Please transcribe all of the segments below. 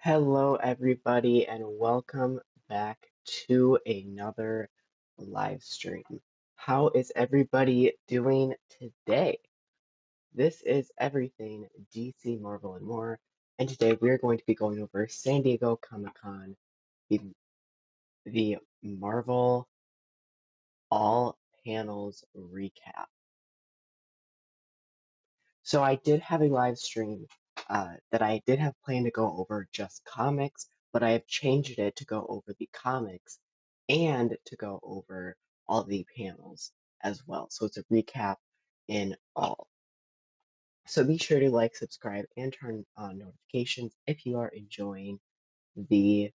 Hello, everybody, and welcome back to another live stream. How is everybody doing today? This is Everything DC, Marvel, and More, and today we're going to be going over San Diego Comic-Con, the, the Marvel All Panels recap. So I did have a live stream that I did have planned to go over just comics, but I have changed it to go over the comics and to go over all the panels as well. So it's a recap in all. So be sure to like, subscribe, and turn on notifications if you are enjoying the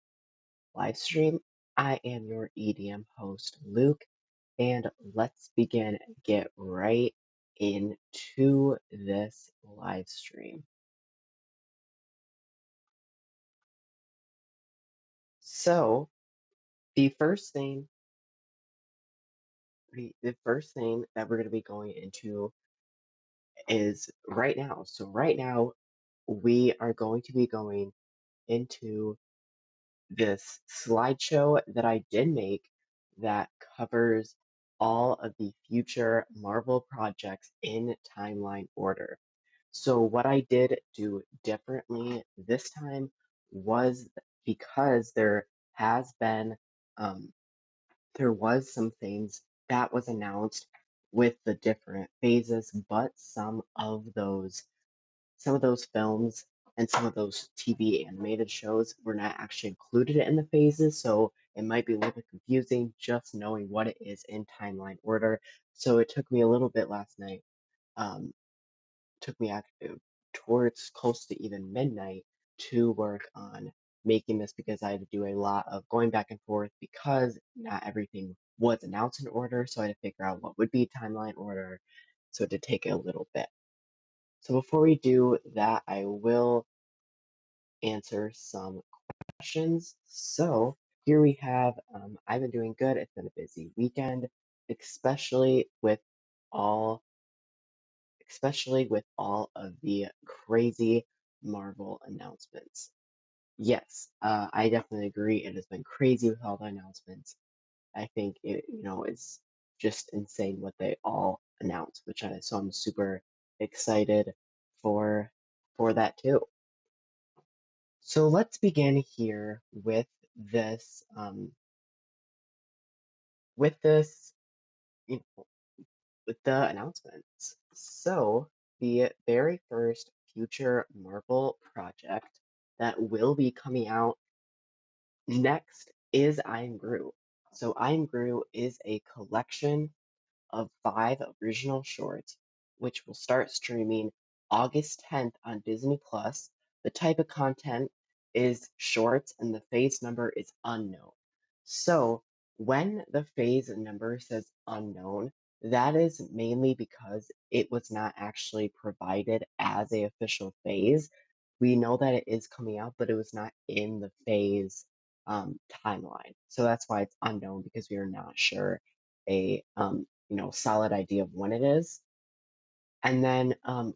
live stream. I am your EDM host, Luke, and let's begin and get right into this live stream. So the first thing that we're going to be going into is right now. So right now we are going to be going into this slideshow that I did make that covers all of the future Marvel projects in timeline order. So what I did do differently this time was because has been um, there was some things that was announced with the different phases, but some of those films and some of those TV animated shows were not actually included in the phases, so it might be a little bit confusing just knowing what it is in timeline order. So it took me a little bit last night. Took me towards close to even midnight to work on making this because I had to do a lot of going back and forth because not everything was announced in order, so I had to figure out what would be timeline order. So it did take a little bit. So before we do that, I will answer some questions. So here we have, I've been doing good. It's been a busy weekend, especially with all of the crazy Marvel announcements. Yes, I definitely agree. It has been crazy with all the announcements. I think it's just insane what they all announced, so I'm super excited for that too. So let's begin here with this with this you know, with the announcements. So the very first future Marvel project that will be coming out next is I Am Groot. So I Am Groot is a collection of 5 original shorts, which will start streaming August 10th on Disney Plus. The type of content is shorts and the phase number is unknown. So when the phase number says unknown, that is mainly because it was not actually provided as a official phase. We know that it is coming out, but it was not in the phase timeline. So that's why it's unknown because we are not sure a solid idea of when it is. And then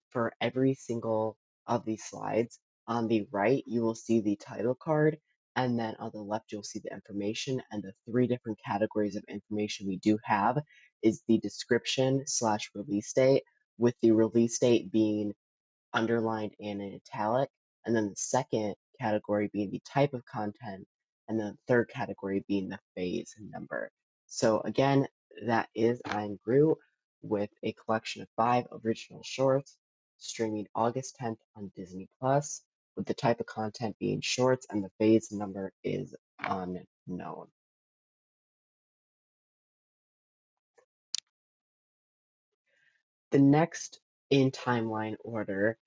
for every single of these slides, on the right, you will see the title card. And then on the left, you'll see the information. And the 3 different categories of information we do have is the description / release date, with the release date being underlined and in italic. And then the second category being the type of content. And then the third category being the phase number. So again, that is I'm Groot with a collection of 5 original shorts streaming August 10th on Disney Plus, with the type of content being shorts and the phase number is unknown. The next in timeline order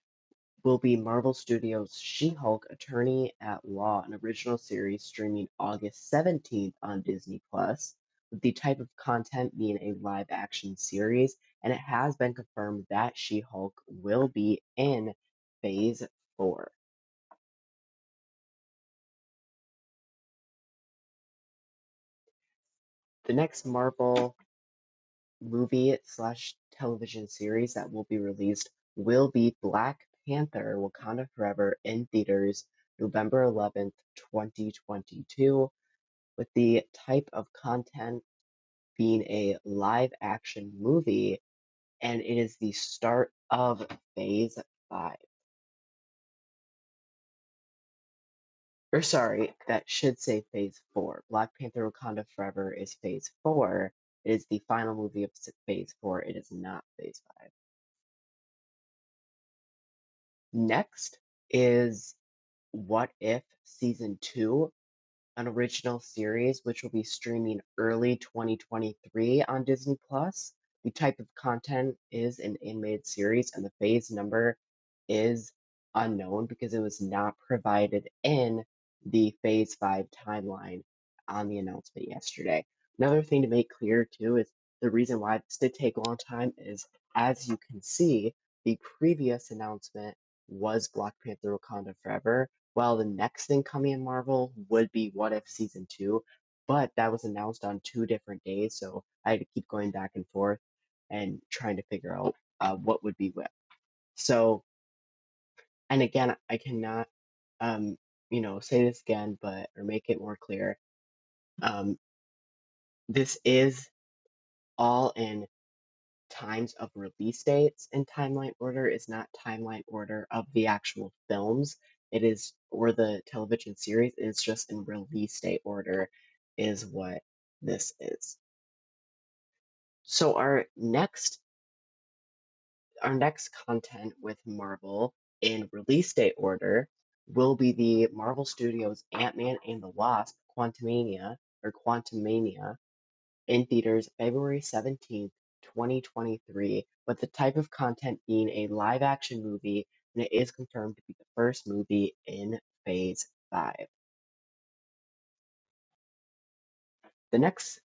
will be Marvel Studios' She-Hulk Attorney at Law, an original series streaming August 17th on Disney Plus, with the type of content being a live action series, and it has been confirmed that She-Hulk will be in Phase 4. The next Marvel movie / television series that will be released will be Black Panther: Wakanda Forever in theaters November 11th, 2022, with the type of content being a live action movie, and it is the start of Phase 5. Or sorry, that should say Phase 4. Black Panther Wakanda Forever is Phase 4. It is the final movie of Phase 4. It is not Phase 5. Next is What If Season 2, an original series which will be streaming early 2023 on Disney Plus. The type of content is an animated series, and the phase number is unknown because it was not provided in the Phase 5 timeline on the announcement yesterday. Another thing to make clear, too, is the reason why this did take a long time is, as you can see, the previous announcement was Black Panther Wakanda Forever, while the next thing coming in Marvel would be What If Season 2, but that was announced on 2 different days, so I had to keep going back and forth and trying to figure out what would be what. So, and again, I cannot, say this again, or make it more clear. Um, this is all in times of release dates and timeline order is not timeline order of the actual films. It is, or the television series, it's just in release date order is what this is. So our next content with Marvel in release date order will be the Marvel Studios Ant-Man and the Wasp Quantumania in theaters February 17th, 2023, with the type of content being a live action movie, and it is confirmed to be the first movie in Phase 5. The next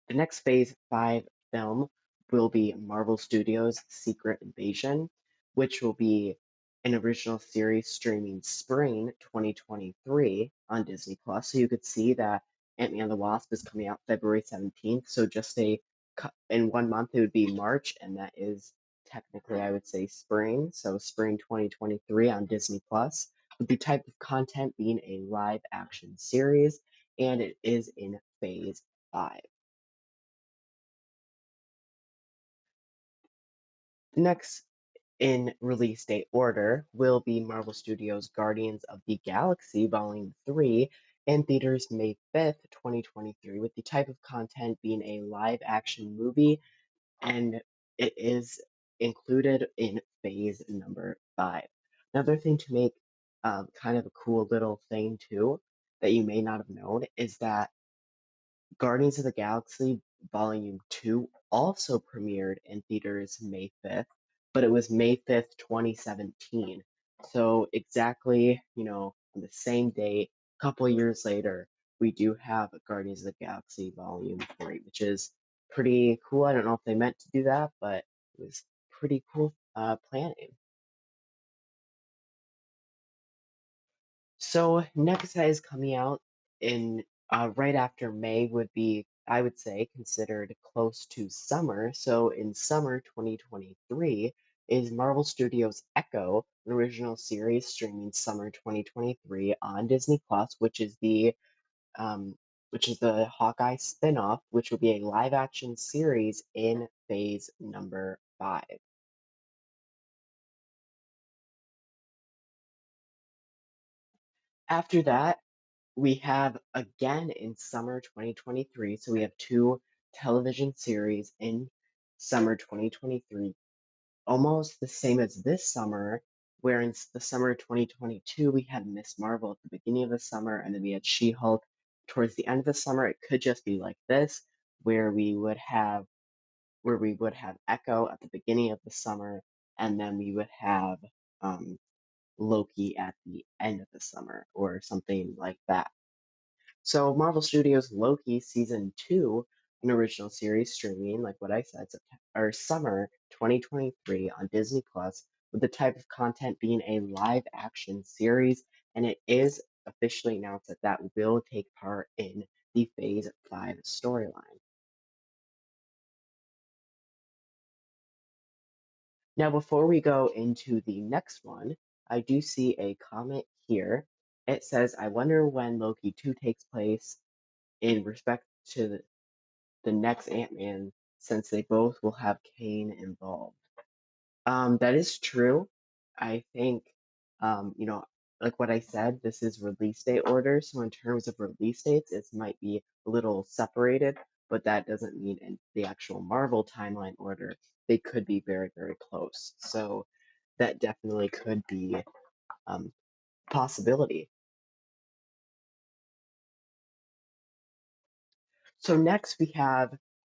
The next Phase 5 film will be Marvel Studios' Secret Invasion, which will be an original series streaming spring 2023 on Disney Plus. So you could see that Ant-Man and the Wasp is coming out February 17th. So just in 1 month, it would be March, and that is technically, I would say, spring. So spring 2023 on Disney Plus, with the type of content being a live action series, and it is in Phase 5. Next in release date order will be Marvel Studios' Guardians of the Galaxy Volume 3 in theaters May 5th, 2023, with the type of content being a live action movie, and it is included in phase number 5. Another thing to make kind of a cool little thing too that you may not have known is that Guardians of the Galaxy Volume 2 also premiered in theaters May 5th, but it was May 5th, 2017. So exactly, on the same date, a couple of years later, we do have Guardians of the Galaxy Volume 3, which is pretty cool. I don't know if they meant to do that, but it was pretty cool planning. So next that is coming out in right after May would be, I would say, considered close to summer. So in summer 2023 is Marvel Studios Echo, an original series streaming summer 2023 on Disney Plus, um, which is the Hawkeye spinoff, which will be a live action series in phase number 5. After that, we have again in summer 2023, so we have 2 television series in summer 2023, almost the same as this summer, where in the summer 2022 we had Miss Marvel at the beginning of the summer, and then we had She-Hulk towards the end of the summer. It could just be like this, where we would have Echo at the beginning of the summer, and then we would have um, Loki at the end of the summer, or something like that. So Marvel Studios Loki Season 2, an original series streaming, like what I said, summer 2023 on Disney Plus, with the type of content being a live action series, and it is officially announced that that will take part in the Phase 5 storyline. Now, before we go into the next one, I do see a comment here. It says, I wonder when Loki 2 takes place in respect to the next Ant-Man, since they both will have Kane involved. That is true. I think, you know, like what I said, this is release date order. So in terms of release dates, it might be a little separated, but that doesn't mean in the actual Marvel timeline order, they could be very, very close. So that definitely could be possibility. So next we have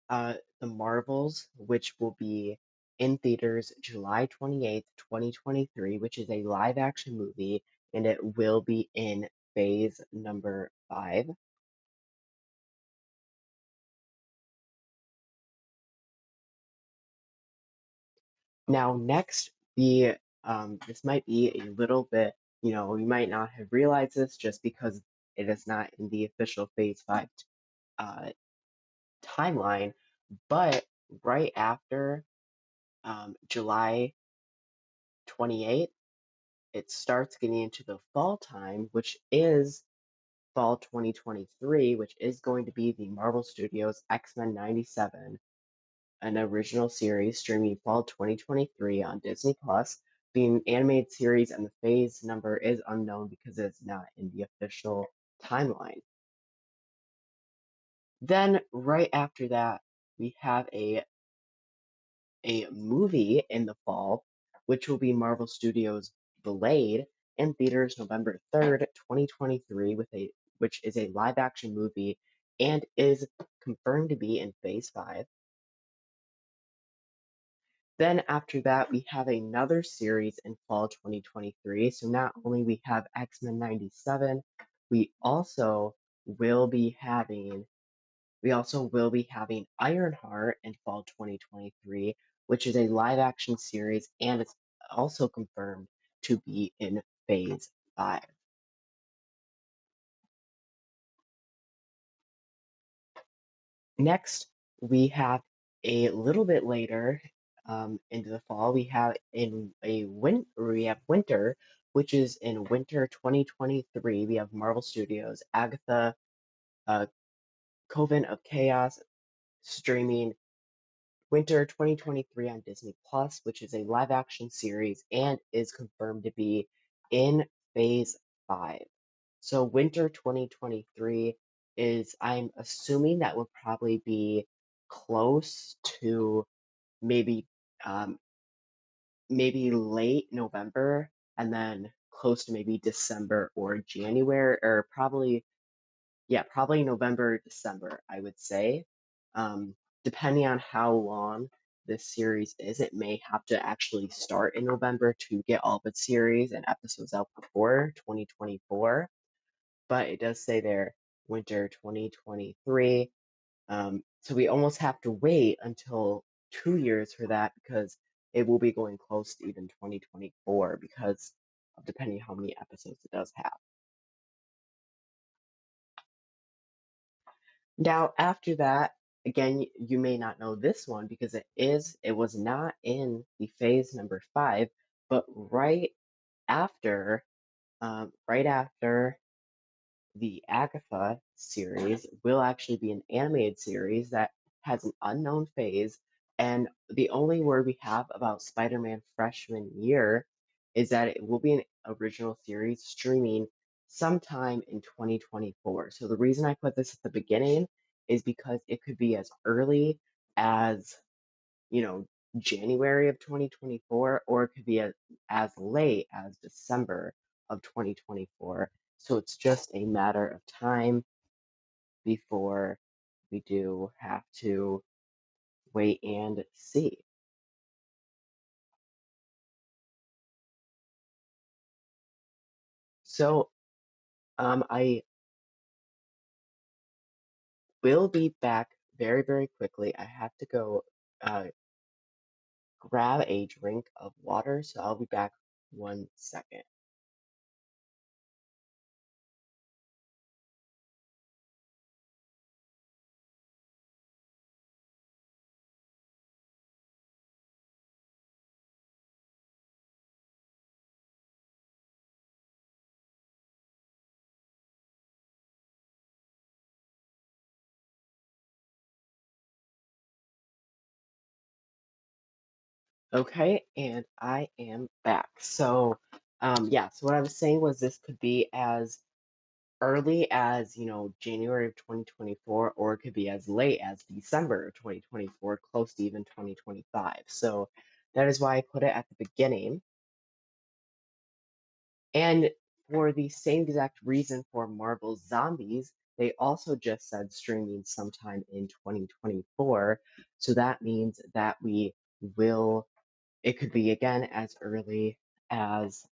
the Marvels, which will be in theaters July 28th, 2023, which is a live action movie, and it will be in phase number 5. Now, next, the this might be a little bit, you might not have realized this just because it is not in the official phase 5 uh, timeline, but right after July 28th, it starts getting into the fall time, which is fall 2023, which is going to be the Marvel Studios X-Men 97, an original series streaming fall 2023 on Disney Plus. The animated series and the phase number is unknown because it's not in the official timeline. Then, right after that, we have a movie in the fall, which will be Marvel Studios' Blade in theaters November 3rd, 2023, which is a live action movie and is confirmed to be in phase 5. Then after that, we have another series in fall 2023. So not only we have X-Men 97, we also will be having Ironheart in fall 2023, which is a live action series and it's also confirmed to be in phase 5. Next, we have a little bit later into the fall, we have winter, which is in winter 2023. We have Marvel Studios, Agatha, uh, Coven of Chaos, streaming Winter 2023 on Disney Plus, which is a live action series and is confirmed to be in phase 5. So, Winter 2023 I'm assuming that will probably be close to maybe, um, maybe late November and then close to maybe December or January, or probably yeah, probably November, December, I would say. Um, Depending on how long this series is, it may have to actually start in November to get all of its series and episodes out before 2024. But it does say there, winter 2023. So we almost have to wait until 2 years for that because it will be going close to even 2024 because of depending how many episodes it does have. Now, after that, again, you may not know this one because it was not in the phase number 5, but after, right after the Agatha series will actually be an animated series that has an unknown phase, and the only word we have about Spider-Man freshman year is that it will be an original series streaming sometime in 2024. So the reason I put this at the beginning is because it could be as early as, you know, January of 2024, or it could be as late as December of 2024. So it's just a matter of time before we do have to wait and see. So I will be back very, very quickly. I have to go uh, grab a drink of water, so I'll be back 1 second. Okay, and I am back. Yeah, so what I was saying was this could be as early as, January of 2024, or it could be as late as December of 2024, close to even 2025. So that is why I put it at the beginning. And for the same exact reason for Marvel Zombies, they also just said streaming sometime in 2024. So that means that it could be again as early as,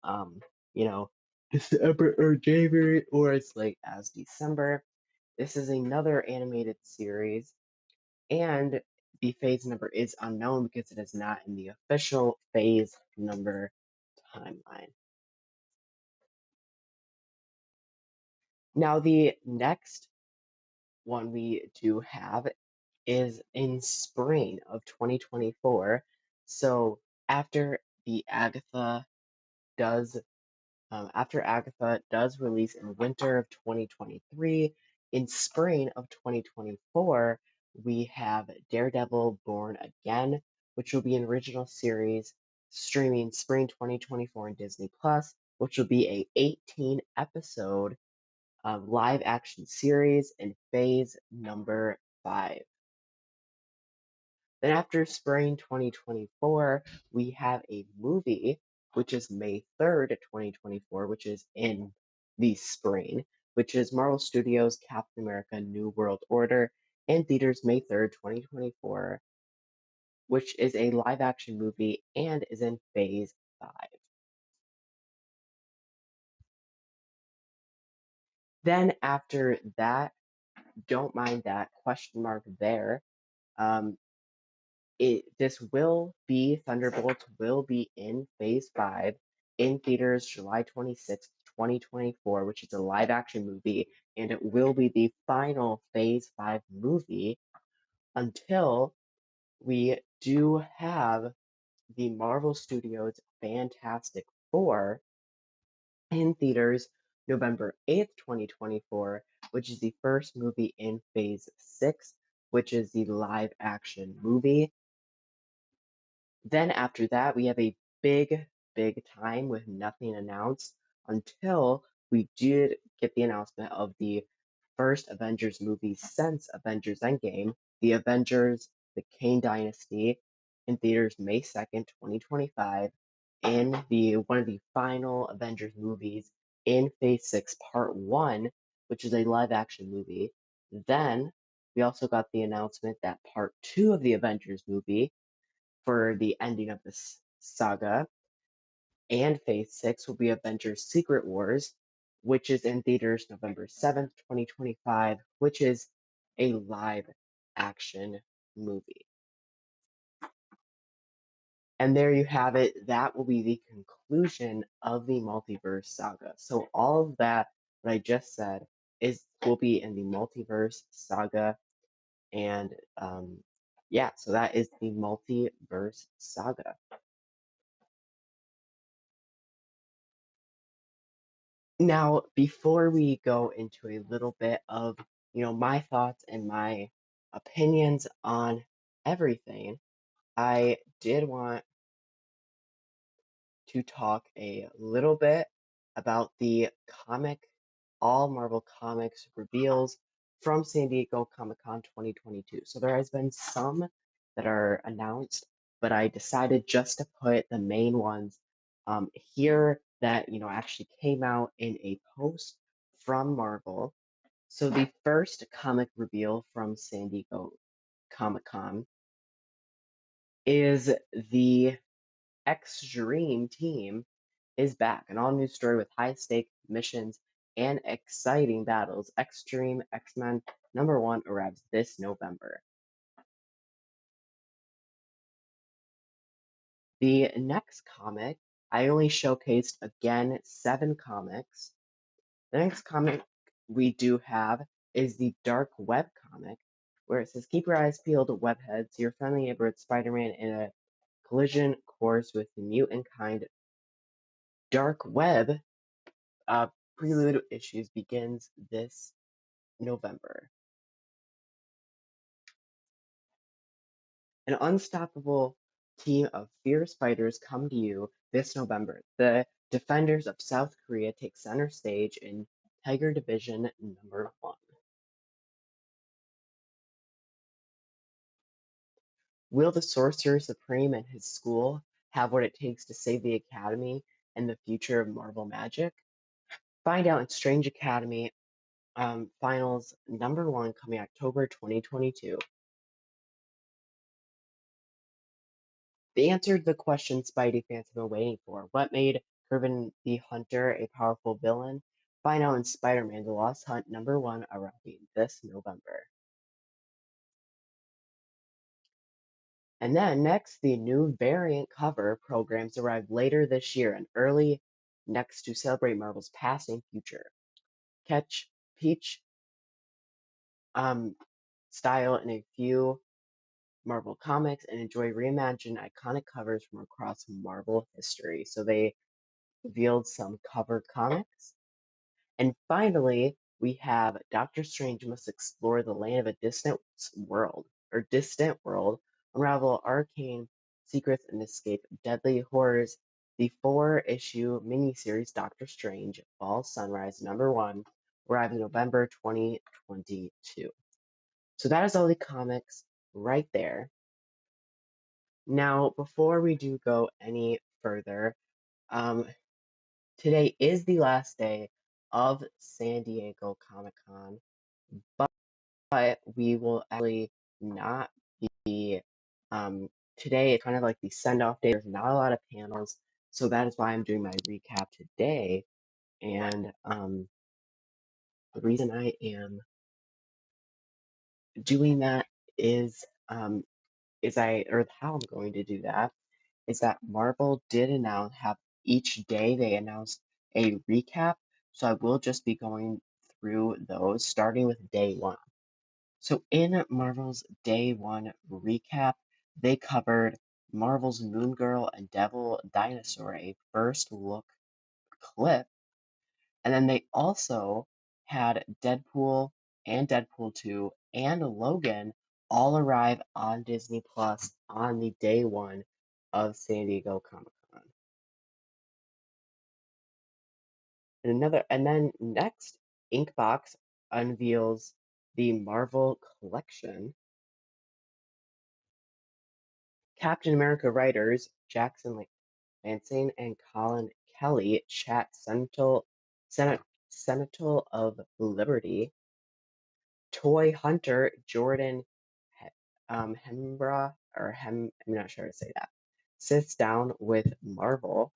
you know, December or January, or as late as December. This is another animated series, and the phase number is unknown because it is not in the official phase number timeline. Now, the next one we do have is in spring of 2024. So after the Agatha does after Agatha does release in winter of 2023, in spring of 2024, we have Daredevil Born Again, which will be an original series streaming spring 2024 on Disney Plus, which will be a 18 episode live action series in phase number 5. Then after spring 2024, we have a movie, which is May 3rd, 2024, which is in the spring, which is Marvel Studios' Captain America New World Order, in theaters May 3rd, 2024, which is a live action movie and is in phase 5. Then after that, don't mind that question mark there. Um, Thunderbolts will be in phase 5 in theaters July 26th, 2024, which is a live action movie, and it will be the final phase 5 movie until we do have the Marvel Studios Fantastic Four in theaters November 8th, 2024, which is the first movie in phase 6, which is the live action movie. Then after that, we have a big time with nothing announced until we did get the announcement of the first Avengers movie since Avengers Endgame, The Avengers, The Kane Dynasty, in theaters May 2nd, 2025, in the one of the final Avengers movies in Phase 6 Part 1, which is a live action movie. Then we also got the announcement that Part 2 of the Avengers movie for the ending of this saga, and Phase 6 will be Avengers Secret Wars, which is in theaters November 7th, 2025, which is a live action movie. And there you have it. That will be the conclusion of the multiverse saga. So all of that I just said will be in the multiverse saga, and yeah, so that is the multiverse saga. Now, before we go into a little bit of, my thoughts and my opinions on everything, I did want to talk a little bit about the all Marvel Comics reveals from San Diego Comic-Con 2022. So there has been some that are announced, but I decided just to put the main ones here that, actually came out in a post from Marvel. So the first comic reveal from San Diego Comic-Con is the Extreme team is back. An all new story with high stake missions and exciting battles. Extreme X-Men #1 arrives this November. The next comic, I only showcased again 7 comics. The next comic we do have is the Dark Web comic, where it says, keep your eyes peeled, webheads. Your friendly neighborhood Spider-Man in a collision course with the mutant kind. Dark Web prelude issues begins this November. An unstoppable team of fierce fighters come to you this November. The Defenders of South Korea take center stage in Tiger Division #1. Will the Sorcerer Supreme and his school have what it takes to save the Academy and the future of Marvel Magic? Find out in Strange Academy Finals #1 coming October 2022. They answered the question Spidey fans have been waiting for. What made Kirby the Hunter a powerful villain? Find out in Spider-Man: The Lost Hunt #1 arriving this November. And then next, the new variant cover programs arrive later this year and early next to celebrate Marvel's past and future. Catch Peach style in a few Marvel comics and enjoy reimagined iconic covers from across Marvel history. So they revealed some cover comics. And finally, we have Doctor Strange must explore the land of a distant world, unravel arcane secrets and escape deadly horrors. The 4-issue miniseries Doctor Strange Fall Sunrise #1 arrives in November 2022. So that is all the comics right there. Now, before we do go any further, today is the last day of San Diego Comic-Con, but we will actually not be, today it's kind of like the send-off day. There's not a lot of panels, so that is why I'm doing my recap today. And the reason I am doing that is, how I'm going to do that is that Marvel did have each day they announced a recap. So I will just be going through those, starting with day 1. So in Marvel's day 1 recap, they covered Marvel's Moon Girl and Devil Dinosaur, a first look clip. And then they also had Deadpool and Deadpool 2 and Logan all arrive on Disney Plus on the day 1 of San Diego Comic-Con. And then next, Inkbox unveils the Marvel Collection. Captain America writers Jackson Lansing and Colin Kelly chat Sentinel of Liberty. Toy hunter Jordan Hembra, I'm not sure how to say that, sits down with Marvel.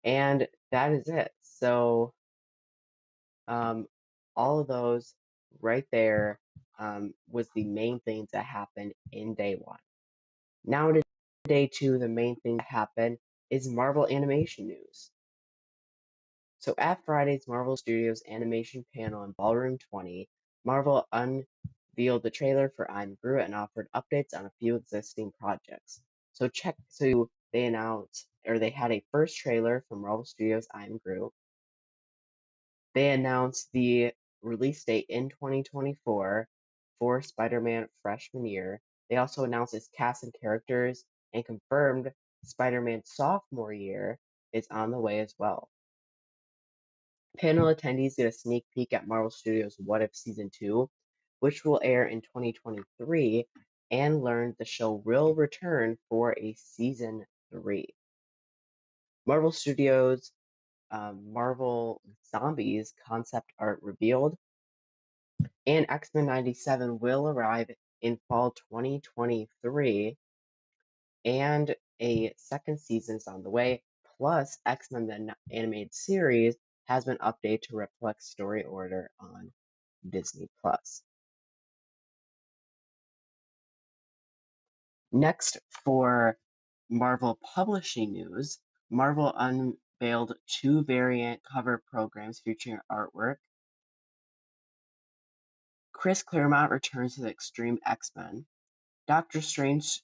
And that is it. So all of those right there was the main things that happened in day 1. Now to day 2, the main thing that happened is Marvel animation news. So at Friday's Marvel Studios animation panel in Ballroom 20, Marvel unveiled the trailer for I'm Groot and offered updates on a few existing projects. So they had a first trailer from Marvel Studios I'm Groot. They announced the release date in 2024 for Spider-Man freshman year. They also announced its cast and characters and confirmed Spider-Man sophomore year is on the way as well. Panel attendees get a sneak peek at Marvel Studios' What If Season 2, which will air in 2023, and learned the show will return for a Season 3. Marvel Studios' Marvel Zombies concept art revealed, and X-Men 97 will arrive in fall 2023, and a second season is on the way. Plus, X-Men the animated series has been updated to reflect story order on Disney Plus. Next, for Marvel publishing news, Marvel unveiled 2 variant cover programs featuring artwork. Chris Claremont returns to the Extreme X-Men. Doctor Strange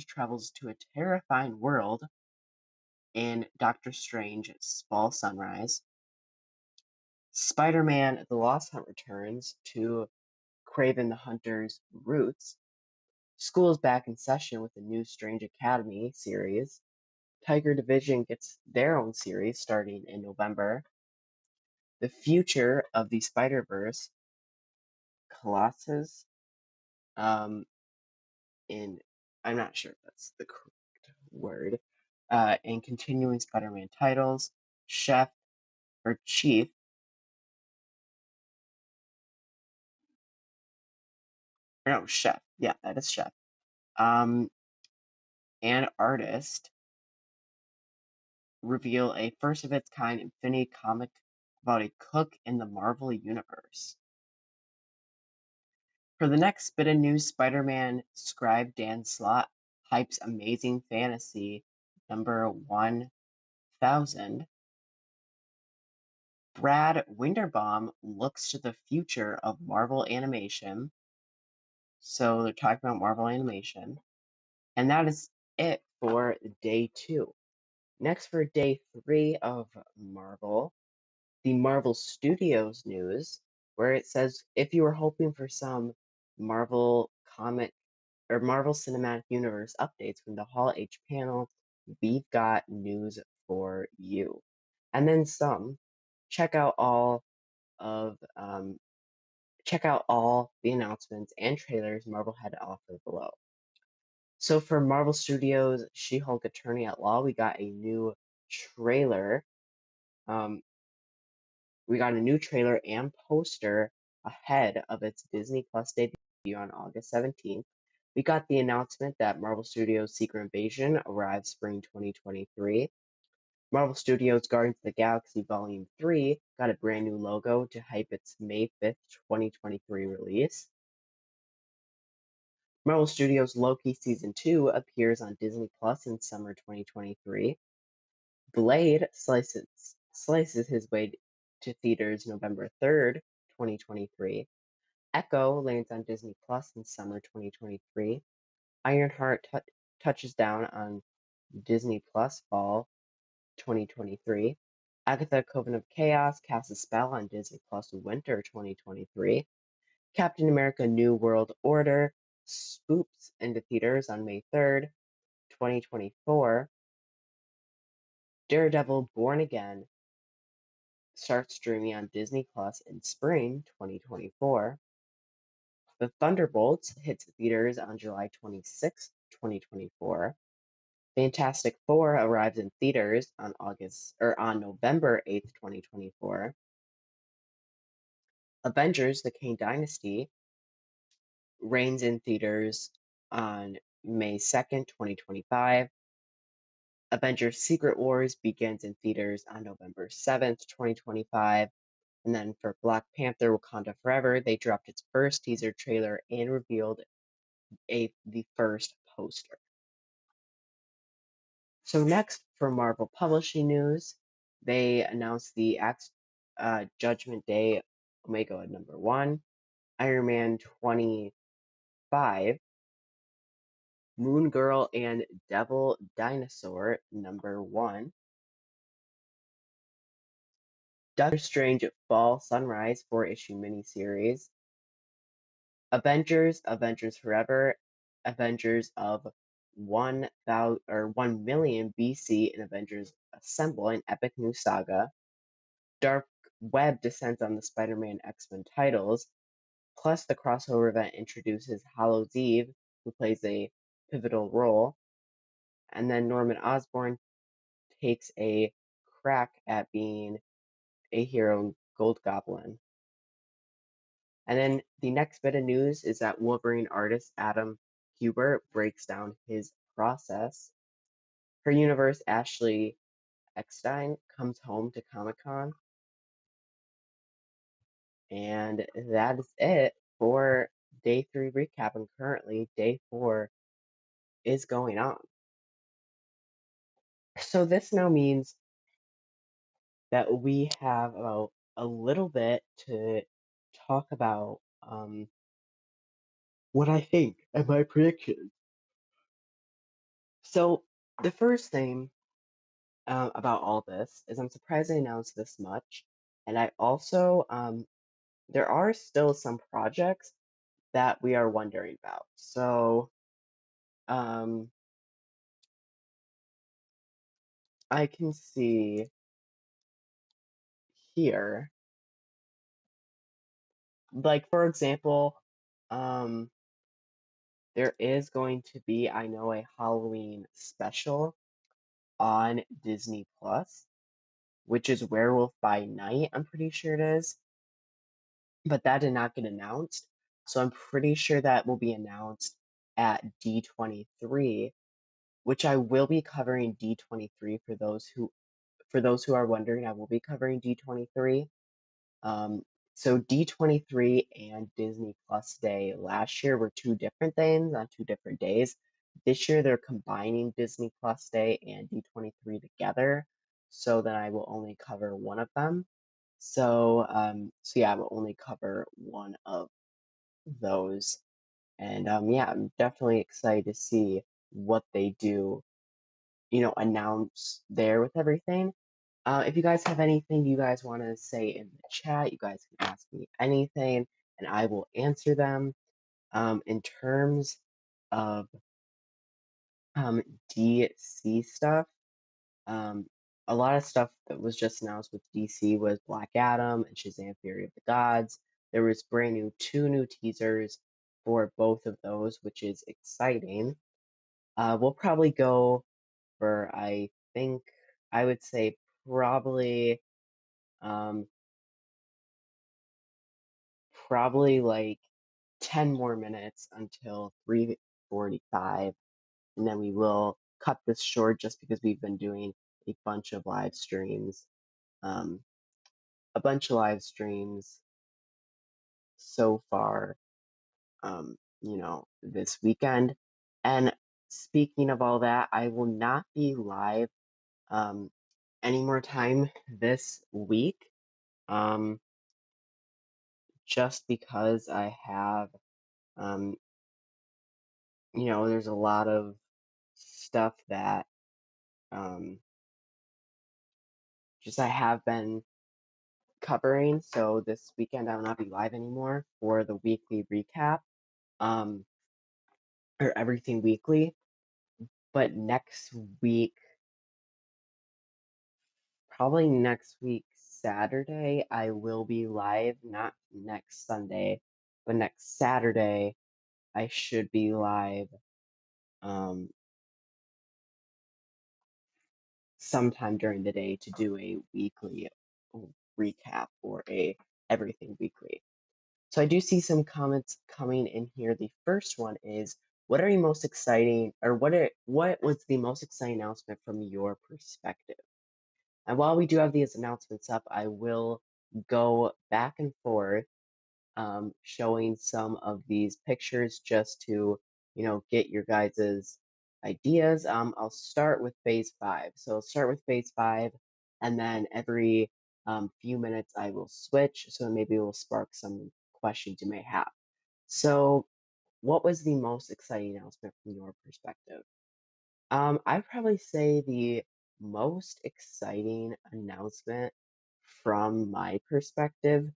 travels to a terrifying world in Doctor Strange Fall Sunrise. Spider-Man: The Lost Hunt returns to Kraven the Hunter's roots. School's back in session with the new Strange Academy series. Tiger Division gets their own series starting in November. The future of the Spider-Verse, Colossus, um, in I'm not sure if that's the correct word, and continuing Spider-Man titles, Chef or Chief, or no, Chef, yeah, that is Chef, um, and Artist reveal a first of its kind Infinity comic about a cook in the Marvel Universe. For the next bit of news, Spider-Man scribe Dan Slott hypes Amazing Fantasy number 1000. Brad Winderbaum looks to the future of Marvel animation. So they're talking about Marvel animation. And that is it for day 2. Next, for day 3 of Marvel, the Marvel Studios news, where it says if you were hoping for some Marvel comic or Marvel Cinematic Universe updates from the Hall H panel, we've got news for you. And then some. Check out all of check out all the announcements and trailers Marvel had to offer below. So for Marvel Studios She-Hulk Attorney at Law, we got a new trailer. We got a new trailer and poster ahead of its Disney Plus debut on August 17th. We got the announcement that Marvel Studios Secret Invasion arrives spring 2023. Marvel Studios Guardians of the Galaxy Volume 3 got a brand new logo to hype its May 5th, 2023 release. Marvel Studios Loki Season 2 appears on Disney Plus in summer 2023. Blade slices his way to theaters November 3rd, 2023. Echo lands on Disney Plus in summer 2023. Ironheart touches down on Disney Plus fall 2023. Agatha Coven of Chaos casts a spell on Disney Plus winter 2023. Captain America New World Order spoops into theaters on May 3rd, 2024. Daredevil Born Again starts streaming on Disney Plus in spring 2024. The Thunderbolts hits theaters on July 26, 2024. Fantastic Four arrives in theaters on November 8th, 2024. Avengers: The Kang Dynasty reigns in theaters on May 2nd, 2025. Avengers: Secret Wars begins in theaters on November 7th, 2025. And then for Black Panther: Wakanda Forever, they dropped its first teaser trailer and revealed the first poster. So next, for Marvel Publishing news, they announced the Judgment Day Omega number 1, Iron Man 25, Moon Girl and Devil Dinosaur number 1, Doctor Strange Fall Sunrise 4-issue miniseries, Avengers Forever, Avengers of 1,000 or 1,000,000 BC, and Avengers Assemble, an epic new saga. Dark Web descends on the Spider-Man X-Men titles, plus the crossover event introduces Hallows Eve, who plays a pivotal role, and then Norman Osborn takes a crack at being a hero in Gold Goblin. And then the next bit of news is that Wolverine artist Adam Kubert breaks down his process. Her universe, Ashley Eckstein, comes home to Comic-Con. And that is it for day 3 recap. And currently, day 4 is going on. So this now means that we have about a little bit to talk about what I think and my predictions. So the first thing about all this is I'm surprised they announced this much, and I also there are still some projects that we are wondering about. So Um, I can see here, like for example, um, there is going to be, I know, a Halloween special on Disney Plus, which is Werewolf by Night, I'm pretty sure it is. But that did not get announced. So I'm pretty sure that will be announced at D23, which I will be covering D23 for those who are wondering, I will be covering D23. Um, so D23 and Disney Plus Day last year were two different things on two different days. This year they're combining Disney Plus Day and D23 together, so that I will only cover one of them. So yeah, I will only cover one of those. And yeah, I'm definitely excited to see what they do, announce there with everything. If you guys have anything you guys want to say in the chat, you guys can ask me anything and I will answer them. In terms of um, DC stuff, um, a lot of stuff that was just announced with DC was Black Adam and Shazam Fury of the Gods. There was two new teasers for both of those, which is exciting. We'll probably go for, I think, I would say probably, um, probably like 10 more minutes until 3:45, and then we will cut this short just because we've been doing a bunch of live streams. Um, a bunch of live streams so far, this weekend. And speaking of all that, I will not be live um, any more time this week, um, just because I have, um, there's a lot of stuff that um, just I have been covering. So this weekend I will not be live anymore for the weekly recap, um, or everything weekly. But week, probably next week, Saturday, I will be live. Not next Sunday, but next Saturday, I should be live um, sometime during the day to do a weekly recap or a everything weekly. So I do see some comments coming in here. The first one is, what are you most exciting, or what was the most exciting announcement from your perspective? And while we do have these announcements up, I will go back and forth, showing some of these pictures just to, get your guys's ideas. I'll start with phase 5. So I'll start with phase 5, and then every few minutes I will switch. So maybe it will spark some questions you may have. So, what was the most exciting announcement from your perspective? I'd probably say the most exciting announcement from my perspective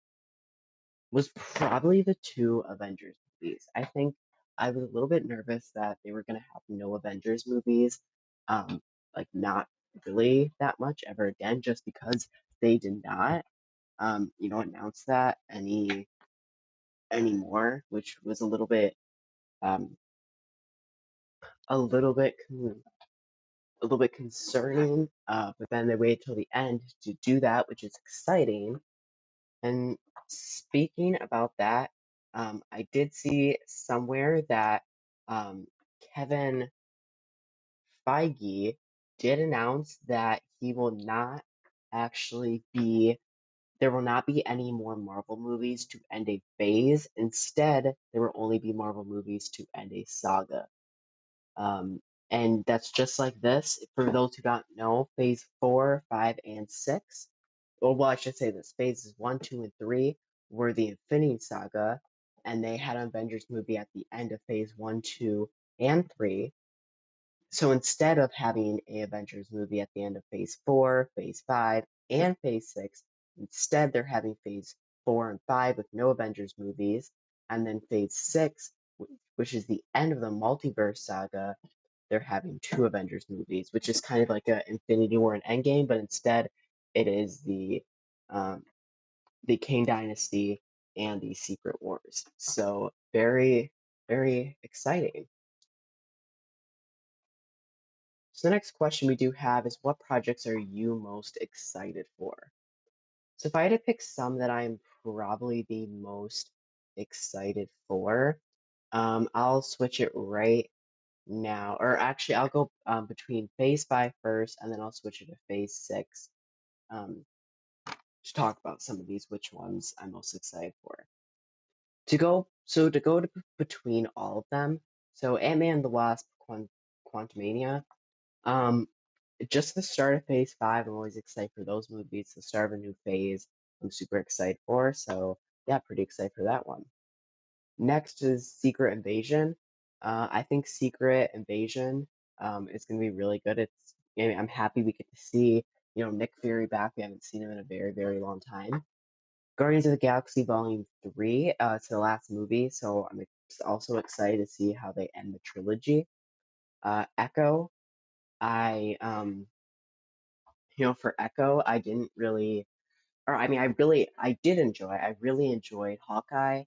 was probably the two Avengers movies. I think I was a little bit nervous that they were going to have no Avengers movies, um, like not really that much ever again, just because they did not, announce that anymore, which was um, a little bit a little bit concerning, but then they waited till the end to do that, which is exciting. And speaking about that, I did see somewhere that um, Kevin Feige did announce that he will not actually be, there will not be any more Marvel movies to end a phase. Instead, there will only be Marvel movies to end a saga. Um, and that's just like this. For those who don't know, phase 4, 5, and 6, or well, I should say this, phases 1, 2, and 3 were the Infinity Saga, and they had an Avengers movie at the end of phase 1, 2, and 3. So instead of having a Avengers movie at the end of phase 4, phase 5, and phase 6, instead they're having phase 4 and 5 with no Avengers movies, and then phase 6 which is the end of the multiverse saga, they're having two Avengers movies, which is kind of like a Infinity War and Endgame, but instead it is um, the Kang Dynasty and the Secret Wars. So very, very exciting. So the next question we do have is, what projects are you most excited for? So if I had to pick some that I'm probably the most excited for, I'll switch it right now, or actually I'll go between Phase 5 first, and then I'll switch it to Phase 6 um, to talk about some of these, which ones I'm most excited for. To go between all of them, so Ant-Man and the Wasp, Quantumania, um, just the start of Phase 5, I'm always excited for those movies. The start of a new phase, I'm super excited for. So yeah, pretty excited for that one. Next is Secret Invasion. I think Secret Invasion is going to be really good. I'm happy we get to see Nick Fury back. We haven't seen him in a very, very long time. Guardians of the Galaxy Volume 3, it's the last movie, so I'm also excited to see how they end the trilogy. Echo, I for Echo, I didn't really, or I mean, I really enjoyed Hawkeye.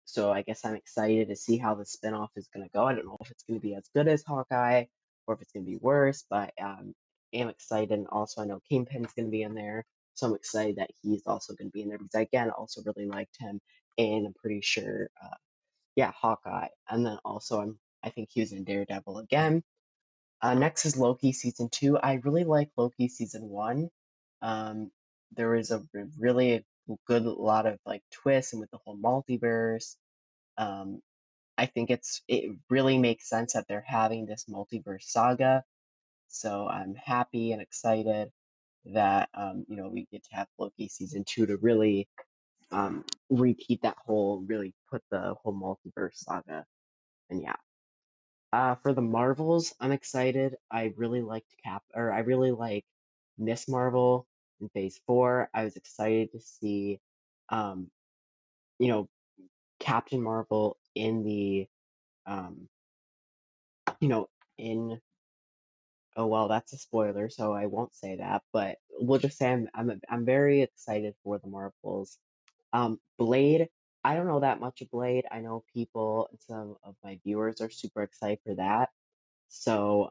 So I guess I'm excited to see how the spinoff is going to go. I don't know if it's going to be as good as Hawkeye or if it's going to be worse, but am excited. And also, I know Kingpin's going to be in there, so I'm excited that he's also going to be in there because I, again, also really liked him, and I'm pretty sure, yeah, Hawkeye. And then also, I think he was in Daredevil again. Next is Loki season 2. I really like Loki season 1. Um, there was a really good lot of like twists and with the whole multiverse. Um, I think it really makes sense that they're having this multiverse saga. So I'm happy and excited that we get to have Loki season 2 to really repeat that really put the whole multiverse saga. And yeah. For the Marvels, I'm excited. I really like Miss Marvel in Phase 4. I was excited to see, um, you know, Captain Marvel in um, you know, in, oh well, that's a spoiler, so I won't say that, but we'll just say I'm very excited for the Marvels. Blade, I don't know that much of Blade. I know people, and some of my viewers are super excited for that. So,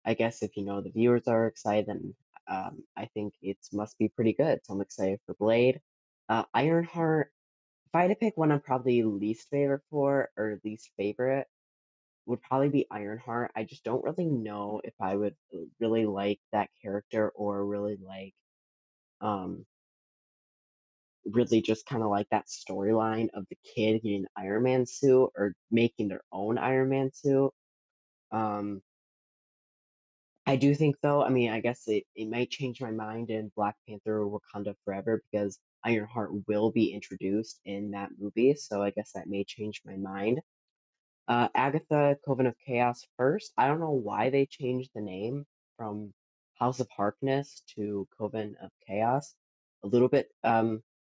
I guess if the viewers are excited, then I think it must be pretty good. So I'm excited for Blade. Ironheart, if I had to pick one I'm probably least favorite for, or least favorite, would probably be Ironheart. I just don't really know if I would really like that character or um, really just kind of like that storyline of the kid getting an Iron Man suit or making their own Iron Man suit. Um, I do think though, I mean, I guess it might change my mind in Black Panther Wakanda Forever because Ironheart will be introduced in that movie, so I guess that may change my mind. Agatha Coven of Chaos first. I don't know why they changed the name from House of Harkness to Coven of Chaos. A little bit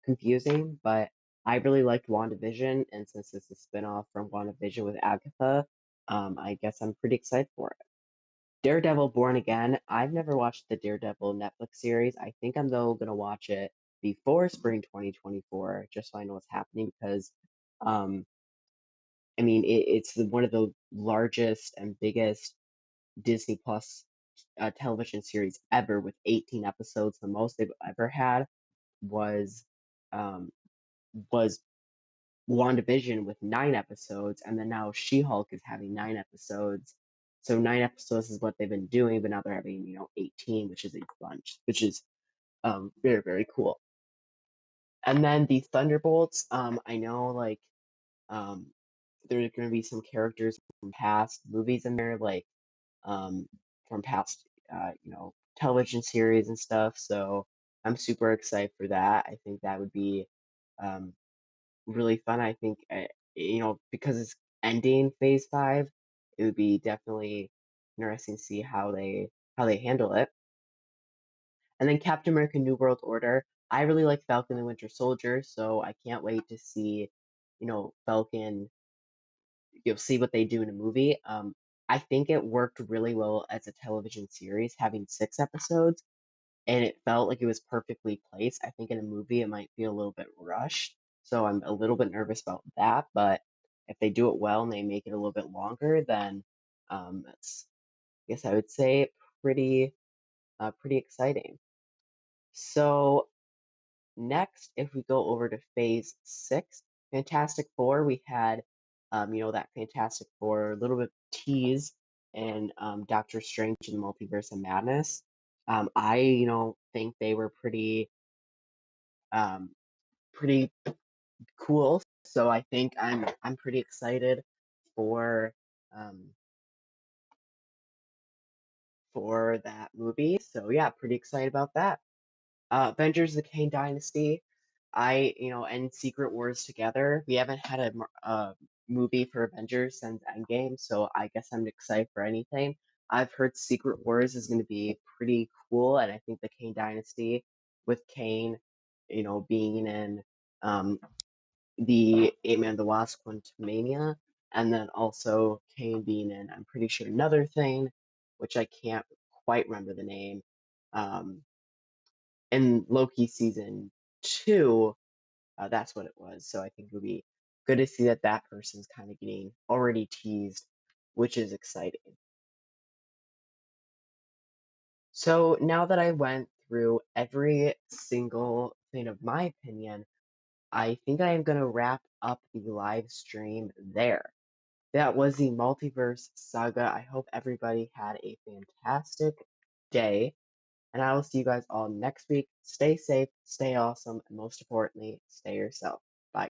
confusing, but I really liked WandaVision, and since it's a spinoff from WandaVision with Agatha, I guess I'm pretty excited for it. Daredevil Born Again. I've never watched the Daredevil Netflix series. I think I'm though gonna watch it before spring 2024, just so I know what's happening because um I mean it's one of the largest and biggest Disney Plus television series ever with 18 episodes. The most they've ever had was um was WandaVision with 9 episodes, and then now She-Hulk is having 9 episodes. So 9 episodes is what they've been doing, but now they're having 18, which is a bunch, which is very, very cool. And then the Thunderbolts, I know like um there's gonna be some characters from past movies in there, like um from past television series and stuff. So I'm super excited for that. I think that would be um really fun. I think, because it's ending Phase 5, it would be definitely interesting to see how they handle it. And then Captain America: New World Order. I really like Falcon and Winter Soldier, so I can't wait to see, Falcon. you'll see what they do in a movie. I think it worked really well as a television series, having 6 episodes, and it felt like it was perfectly placed. I think in a movie it might feel a little bit rushed, so I'm a little bit nervous about that. But if they do it well and they make it a little bit longer, then it's, I guess I would say pretty pretty exciting. So next, if we go over to phase 6, Fantastic Four, we had, that Fantastic Four, a little bit tease, and Doctor Strange and the Multiverse of Madness. I, think they were um, pretty cool. So I think I'm pretty excited for um, for that movie. So yeah, pretty excited about that. Avengers: The Kang Dynasty. And Secret Wars together. We haven't had a movie for Avengers since Endgame, so I guess I'm excited for anything. I've heard Secret Wars is going to be pretty cool, and I think the Kane Dynasty with Kane, being in um, the Ant-Man and the Wasp Quantumania, and then also Kane being in, I'm pretty sure, another thing, which I can't quite remember the name. Um, in Loki season 2, that's what it was. So I think it would be good to see that that person's kind of getting already teased, which is exciting. So now that I went through every single thing of my opinion, I think I am going to wrap up the live stream there. That was the Multiverse Saga. I hope everybody had a fantastic day, and I will see you guys all next week. Stay safe, stay awesome, and most importantly, stay yourself.